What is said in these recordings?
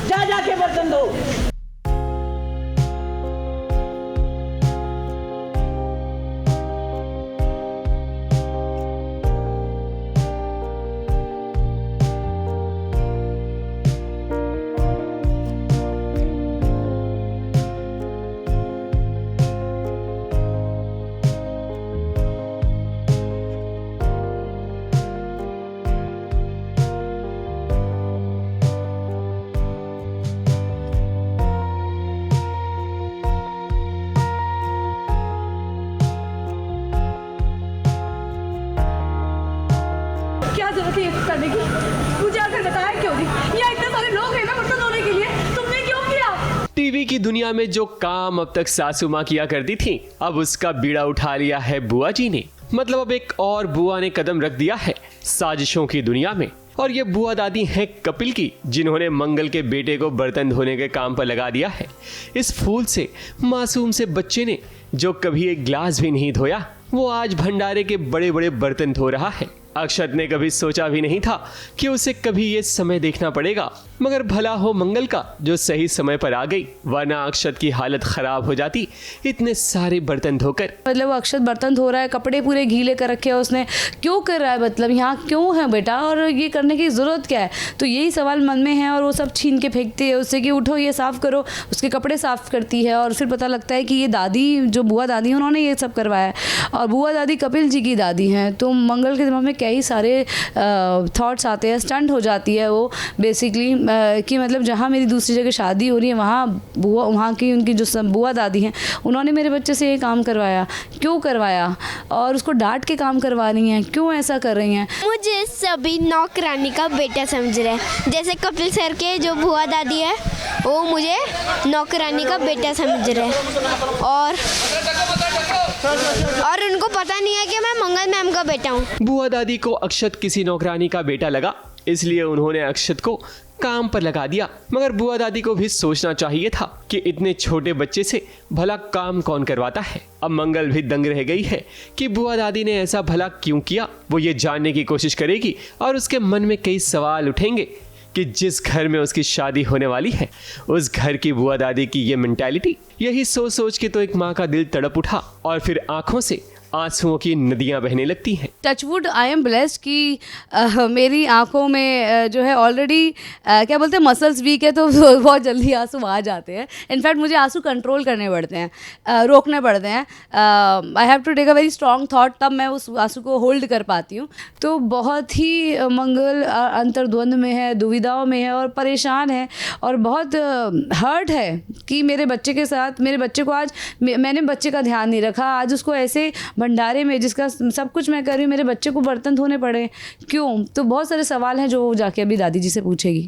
जा जाके बर्तन धो। क्या जरूरत है ये करने की? मुझे आकर बताया क्यों नहीं? यहाँ इतने सारे लोग हैं ना बर्तन धोने के लिए, तुमने क्यों किया? टीवी की दुनिया में जो काम अब तक सासू माँ किया करती थी, अब उसका बीड़ा उठा लिया है बुआ जी ने। मतलब अब एक और बुआ ने कदम रख दिया है साजिशों की दुनिया में। और ये बुआ दादी हैं कपिल की, जिन्होंने मंगल के बेटे को बर्तन धोने के काम पर लगा दिया है। इस फूल से मासूम से बच्चे ने, जो कभी एक गिलास भी नहीं धोया, वो आज भंडारे के बड़े बड़े बर्तन धो रहा है। अक्षत ने कभी सोचा भी नहीं था कि उसे कभी ये समय देखना पड़ेगा, मगर भला हो मंगल का जो सही समय पर आ गई, वरना अक्षत की हालत खराब हो जाती इतने सारे बर्तन धोकर। मतलब वो अक्षत बर्तन धो रहा है, कपड़े पूरे गीले कर रखे हैं उसने, क्यों कर रहा है? मतलब यहाँ क्यों है बेटा, और ये करने की ज़रूरत क्या है? तो यही सवाल मन में है। और वो सब छीन के फेंकती है उससे कि उठो ये साफ़ करो, उसके कपड़े साफ़ करती है। और फिर पता लगता है कि ये दादी, जो बुआ दादी है, उन्होंने ये सब करवाया है। और बुआ दादी कपिल जी की दादी हैं। तो मंगल के दिमाग में कई सारे थॉट्स आते हैं, स्टंट हो जाती है वो बेसिकली कि मतलब जहाँ मेरी दूसरी जगह शादी हो रही है, वहाँ की उनकी जो बुआ दादी हैं, उन्होंने मेरे बच्चे से ये काम करवाया, क्यों करवाया? और उसको डांट के काम करवा रही हैं, क्यों ऐसा कर रही हैं? मुझे सभी नौकरानी का बेटा समझ रहे हैं। जैसे कपिल सर के जो बुआ दादी है, वो मुझे नौकरानी का बेटा समझ रहे हैं। और उनको पता नहीं है कि मैं मंगल मैम का बेटा हूँ। बुआ दादी को अक्षत किसी नौकरानी का बेटा लगा, इसलिए उन्होंने अक्षत को काम पर लगा दिया। मगर बुआ दादी को भी सोचना चाहिए था कि इतने छोटे बच्चे से भला काम कौन करवाता है। अब मंगल भी दंग रह गई है कि बुआ दादी ने ऐसा भला क्यों किया। वो ये जानने की कोशिश करेगी और उसके मन में कई सवाल उठेंगे कि जिस घर में उसकी शादी होने वाली है, उस घर की बुआ दादी की ये मेंटालिटी। यही सोच सोच के तो एक माँ का दिल तड़प उठा और फिर आंखों से आंसुओं की नदियां बहने लगती हैं। टचवुड आई एम ब्लेस्ड कि मेरी आंखों में जो है ऑलरेडी क्या बोलते हैं, मसल्स वीक है, तो बहुत जल्दी आंसू आ जाते हैं। इनफैक्ट मुझे आंसू कंट्रोल करने पड़ते हैं, रोकने पड़ते हैं। I have to take a very strong thought, तब मैं उस आंसू को होल्ड कर पाती हूँ। तो बहुत ही मंगल अंतर्द्वंद में है, दुविधाओं में है और परेशान है और बहुत हर्ट है कि मेरे बच्चे के साथ, मेरे बच्चे को आज मैंने बच्चे का ध्यान नहीं रखा। आज उसको ऐसे भंडारे में, जिसका सब कुछ मैं कर रही हूँ, मेरे बच्चे को बर्तन धोने पड़े, क्यों? तो बहुत सारे सवाल हैं जो वो जाके अभी दादी जी से पूछेगी।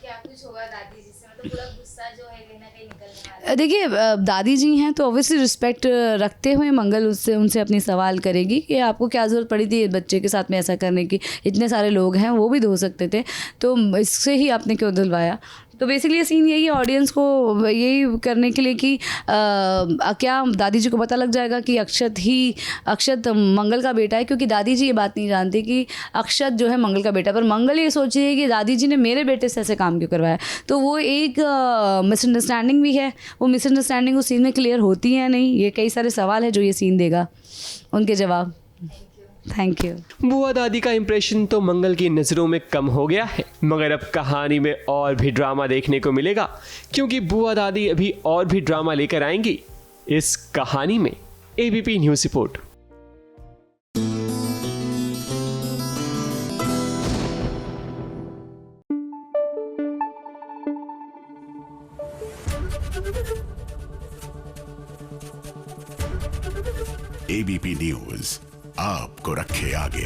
क्या कुछ होगा दादी जी से? मतलब पूरा गुस्सा जो है कहीं ना कहीं निकलने वाला है। देखिए, दादी जी हैं तो ऑब्वियसली रिस्पेक्ट रखते हुए मंगल उनसे अपनी सवाल करेगी कि आपको क्या ज़रूरत पड़ी थी बच्चे के साथ में ऐसा करने की? इतने सारे लोग हैं, वो भी धो सकते थे, तो इससे ही आपने क्यों धुलवाया? तो बेसिकली ये सीन यही है ऑडियंस को यही करने के लिए कि क्या दादी जी को पता लग जाएगा कि अक्षत मंगल का बेटा है, क्योंकि दादी जी ये बात नहीं जानती कि अक्षत जो है मंगल का बेटा। पर मंगल ये सोच रही है कि दादी जी ने मेरे बेटे से ऐसे काम क्यों करवाया। तो वो एक मिसअंडरस्टैंडिंग भी है। वो मिसअंडरस्टैंडिंग उस सीन में क्लियर होती है नहीं। ये कई सारे सवाल है जो ये सीन देगा, उनके जवाब। Thank you. बुआ दादी का इंप्रेशन तो मंगल की नज़रों में कम हो गया है, मगर अब कहानी में और भी ड्रामा देखने को मिलेगा, क्योंकि बुआ दादी अभी और भी ड्रामा लेकर आएंगी इस कहानी में। ABP news report. ABP news आपको रखे आगे।